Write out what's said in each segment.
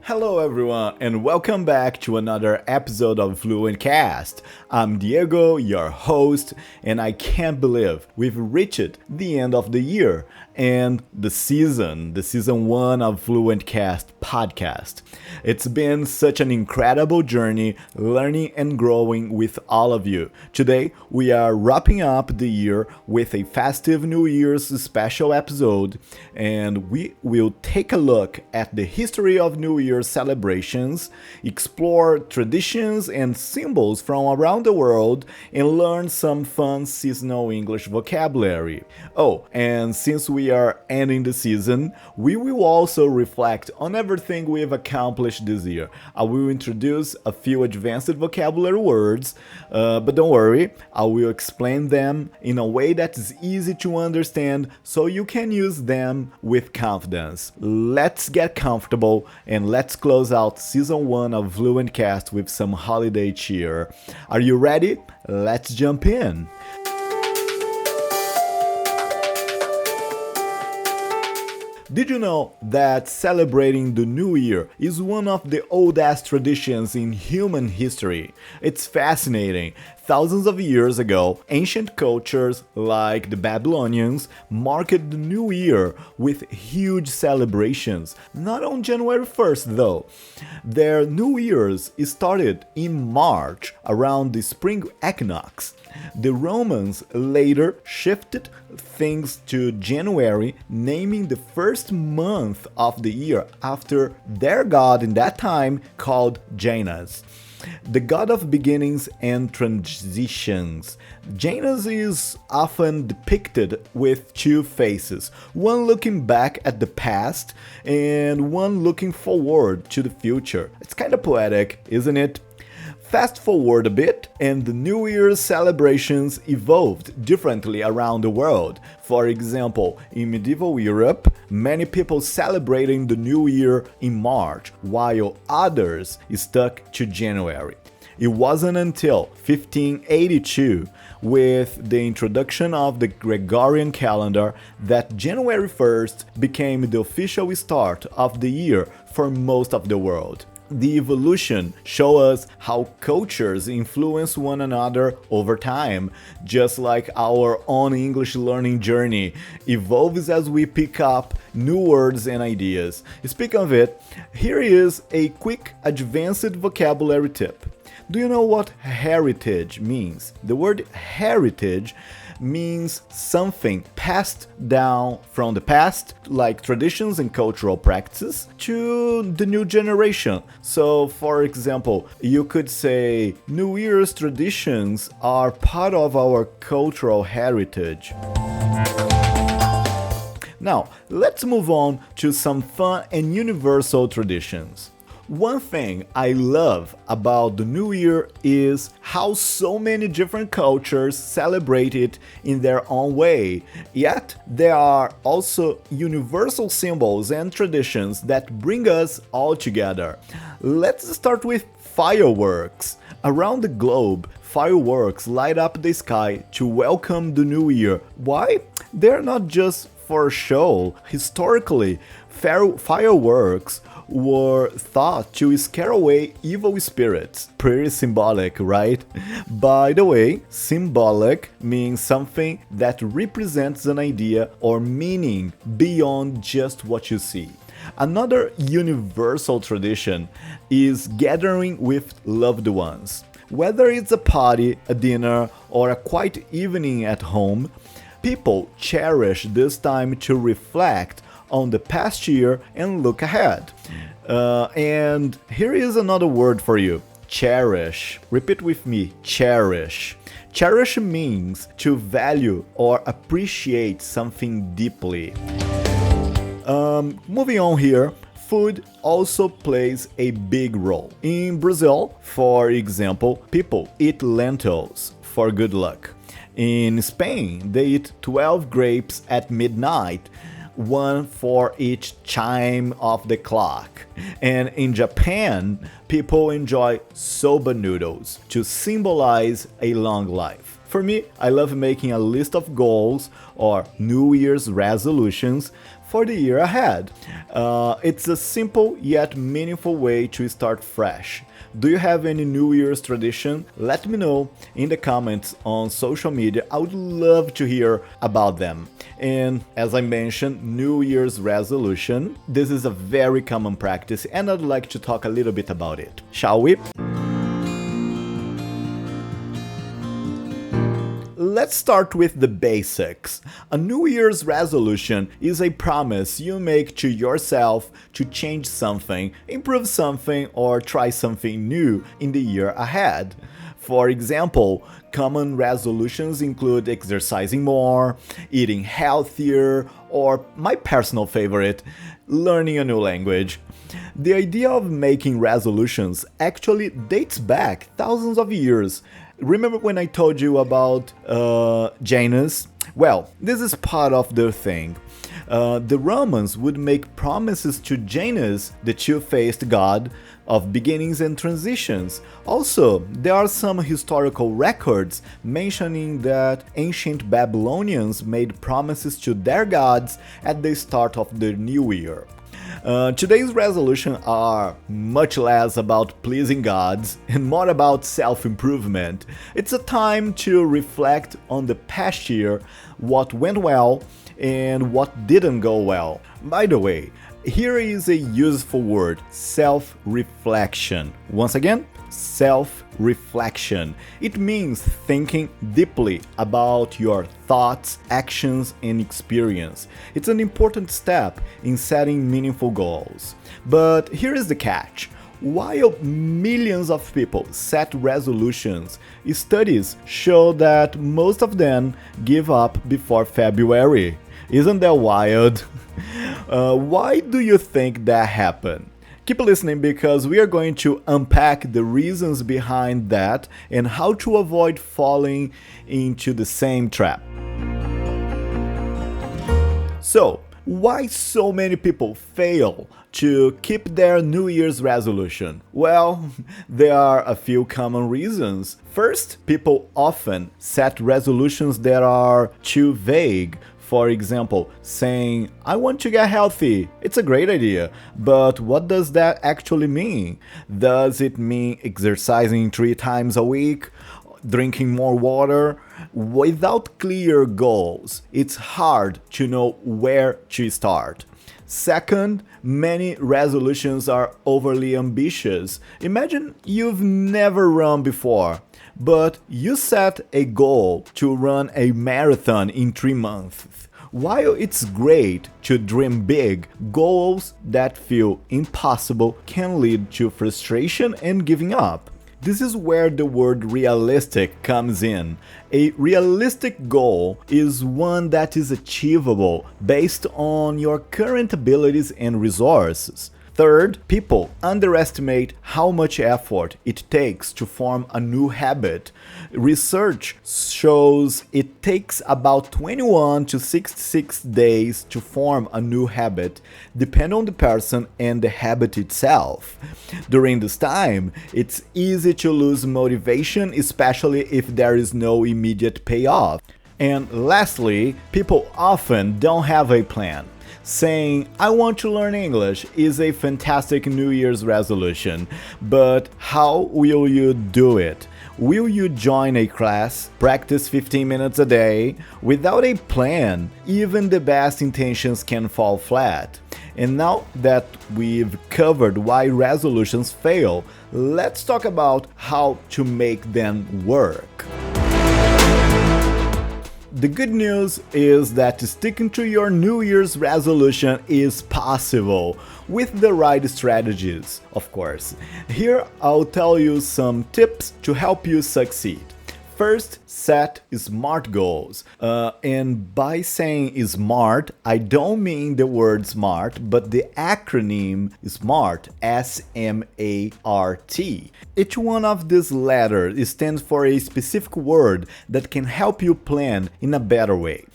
Hello, everyone, and welcome back to another episode of FluentCast. I'm Diego, your host, and I can't believe we've reached the end of the year and the season one of FluentCast podcast. It's been such an incredible journey learning and growing with all of you. Today, we are wrapping up the year with a festive New Year's special episode, and we will take a look at the history of New Year's celebrations, explore traditions and symbols from around the world, and learn some fun seasonal English vocabulary. Oh, and since we are ending the season, we will also reflect on everything we've accomplished this year. I will introduce a few advanced vocabulary words, but don't worry, I will explain them in a way that is easy to understand so you can use them with confidence. Let's get comfortable and let's close out season 1 of FluentCast with some holiday cheer. Are you ready? Let's jump in. Did you know that celebrating the New Year is one of the oldest traditions in human history? It's fascinating. Thousands of years ago, ancient cultures like the Babylonians marked the New Year with huge celebrations. Not on January 1st though. Their New Year's started in March around the spring equinox. The Romans later shifted things to January, naming the first month of the year after their god in that time called Janus, the god of beginnings and transitions. Janus is often depicted with two faces, one looking back at the past and one looking forward to the future. It's kind of poetic, isn't it? Fast forward a bit, and the New Year's celebrations evolved differently around the world. For example, in medieval Europe, many people celebrating the New Year in March, while others stuck to January. It wasn't until 1582, with the introduction of the Gregorian calendar, that January 1st became the official start of the year for most of the world. The evolution shows us how cultures influence one another over time, just like our own English learning journey evolves as we pick up new words and ideas. Speaking of it, here is a quick advanced vocabulary tip. Do you know what heritage means? The word heritage means something passed down from the past, like traditions and cultural practices, to the new generation. So, for example, you could say New Year's traditions are part of our cultural heritage. Now, let's move on to some fun and universal traditions. One thing I love about the New Year is how so many different cultures celebrate it in their own way. Yet, there are also universal symbols and traditions that bring us all together. Let's start with fireworks. Around the globe, fireworks light up the sky to welcome the New Year. Why? They're not just for show. Historically, fireworks were thought to scare away evil spirits. Pretty symbolic, right? By the way, symbolic means something that represents an idea or meaning beyond just what you see. Another universal tradition is gathering with loved ones. Whether it's a party, a dinner, or a quiet evening at home, people cherish this time to reflect on the past year and look ahead. And here is another word for you. Cherish. Repeat with me. Cherish. Cherish means to value or appreciate something deeply. Moving on here, food also plays a big role. In Brazil, for example, people eat lentils for good luck. In Spain, they eat 12 grapes at midnight, one for each chime of the clock. And in Japan, people enjoy soba noodles to symbolize a long life. For me, I love making a list of goals or New Year's resolutions for the year ahead. It's a simple yet meaningful way to start fresh. Do you have any New Year's tradition? Let me know in the comments on social media. I would love to hear about them. And as I mentioned, New Year's resolution. This is a very common practice and I'd like to talk a little bit about it. Shall we? Let's start with the basics. A New Year's resolution is a promise you make to yourself to change something, improve something, or try something new in the year ahead. For example, common resolutions include exercising more, eating healthier, or my personal favorite, learning a new language. The idea of making resolutions actually dates back thousands of years. Remember when I told you about Janus? Well, this is part of the thing. The Romans would make promises to Janus, the two-faced god of beginnings and transitions. Also, there are some historical records mentioning that ancient Babylonians made promises to their gods at the start of the new year. Today's resolutions are much less about pleasing gods and more about self-improvement. It's a time to reflect on the past year, what went well and what didn't go well. By the way, here is a useful word, self-reflection. Once again, self-reflection. It means thinking deeply about your thoughts, actions, and experience. It's an important step in setting meaningful goals. But here is the catch. While millions of people set resolutions, studies show that most of them give up before February. Isn't that wild? Why do you think that happened? Keep listening because we are going to unpack the reasons behind that and how to avoid falling into the same trap. So, why so many people fail to keep their New Year's resolution? Well, there are a few common reasons. First, people often set resolutions that are too vague. For example, saying, I want to get healthy. It's a great idea, but what does that actually mean? Does it mean exercising 3 times a week? Drinking more water? Without clear goals, it's hard to know where to start. Second, many resolutions are overly ambitious. Imagine you've never run before, but you set a goal to run a marathon in 3 months. While it's great to dream big, goals that feel impossible can lead to frustration and giving up. This is where the word realistic comes in. A realistic goal is one that is achievable based on your current abilities and resources. Third, people underestimate how much effort it takes to form a new habit. Research shows it takes about 21 to 66 days to form a new habit, depending on the person and the habit itself. During this time, it's easy to lose motivation, especially if there is no immediate payoff. And lastly, people often don't have a plan. Saying, I want to learn English is a fantastic New Year's resolution, but how will you do it? Will you join a class, practice 15 minutes a day? Without a plan, even the best intentions can fall flat. And now that we've covered why resolutions fail, let's talk about how to make them work. The good news is that sticking to your New Year's resolution is possible, with the right strategies, of course. Here I'll tell you some tips to help you succeed. First, set SMART goals. And by saying SMART, I don't mean the word smart, but the acronym SMART, S-M-A-R-T. Each one of these letters stands for a specific word that can help you plan in a better way.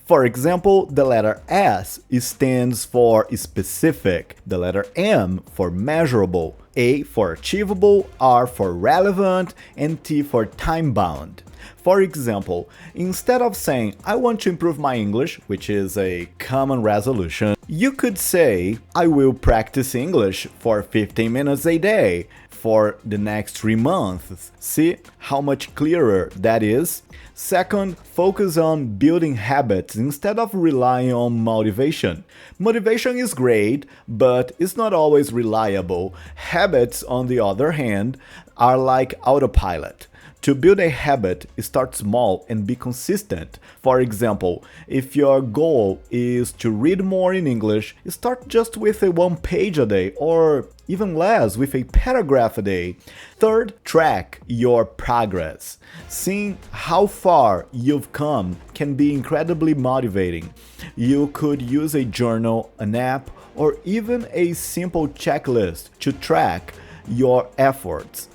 For example, the letter S stands for specific, the letter M for measurable, A for achievable, R for relevant, and T for time-bound. For example, instead of saying, I want to improve my English, which is a common resolution, you could say, I will practice English for 15 minutes a day for the next 3 months. See how much clearer that is? Second, focus on building habits instead of relying on motivation. Motivation is great, but it's not always reliable. Habits, on the other hand, are like autopilot. To build a habit, start small and be consistent. For example, if your goal is to read more in English, start just with a 1 page a day, or even less, with a paragraph a day. Third, track your progress. Seeing how far you've come can be incredibly motivating. You could use a journal, an app, or even a simple checklist to track your efforts.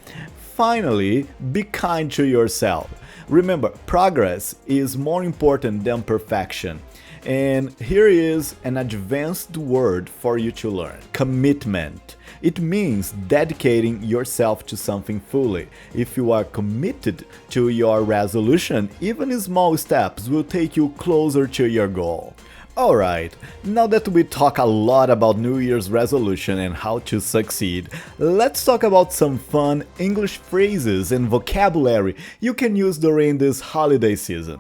Finally, be kind to yourself. Remember, progress is more important than perfection. And here is an advanced word for you to learn: commitment. It means dedicating yourself to something fully. If you are committed to your resolution, even small steps will take you closer to your goal. Alright, now that we talk a lot about New Year's resolution and how to succeed, let's talk about some fun English phrases and vocabulary you can use during this holiday season.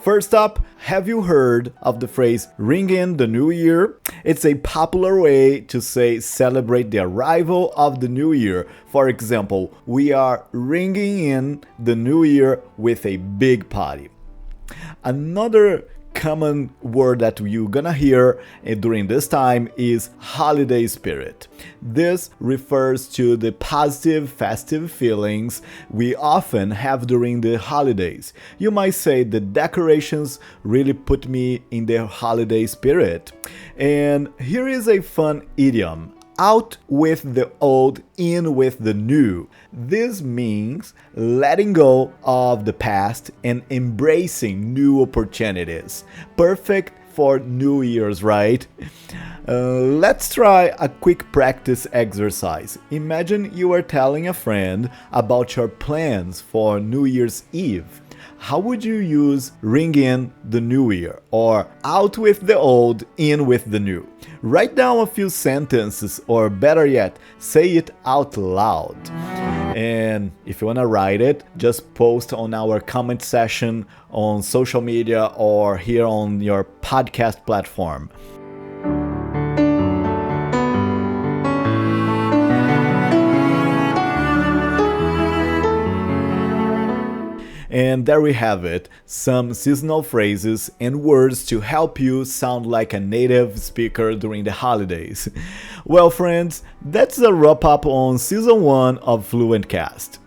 First up, have you heard of the phrase ring in the new year? It's a popular way to say celebrate the arrival of the new year. For example, we are ringing in the new year with a big party. Another common word that you're gonna hear during this time is holiday spirit. This refers to the positive, festive feelings we often have during the holidays. You might say the decorations really put me in the holiday spirit. And here is a fun idiom: out with the old, in with the new. This means letting go of the past and embracing new opportunities. Perfect for New Year's, right? Let's try a quick practice exercise. Imagine you are telling a friend about your plans for New Year's Eve. How would you use ring in the new year or out with the old, in with the new? Write down a few sentences, or better yet, say it out loud. And if you want to write it, just post on our comment section on social media or here on your podcast platform. And there we have it, some seasonal phrases and words to help you sound like a native speaker during the holidays. Well, friends, that's a wrap up on Season 1 of FluentCast.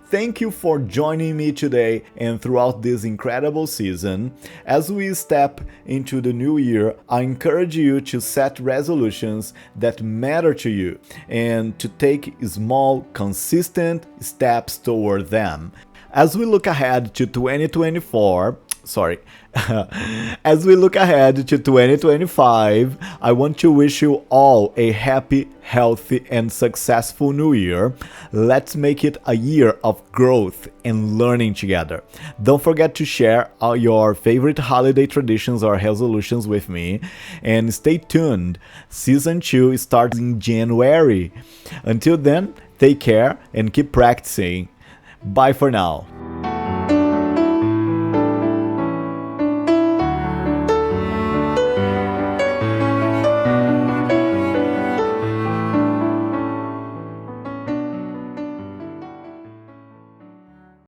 Thank you for joining me today and throughout this incredible season. As we step into the new year, I encourage you to set resolutions that matter to you and to take small, consistent steps toward them. As we look ahead to 2024, as we look ahead to 2025, I want to wish you all a happy, healthy, and successful new year. Let's make it a year of growth and learning together. Don't forget to share your favorite holiday traditions or resolutions with me, and stay tuned. Season 2 starts in January. Until then, take care and keep practicing. Bye for now.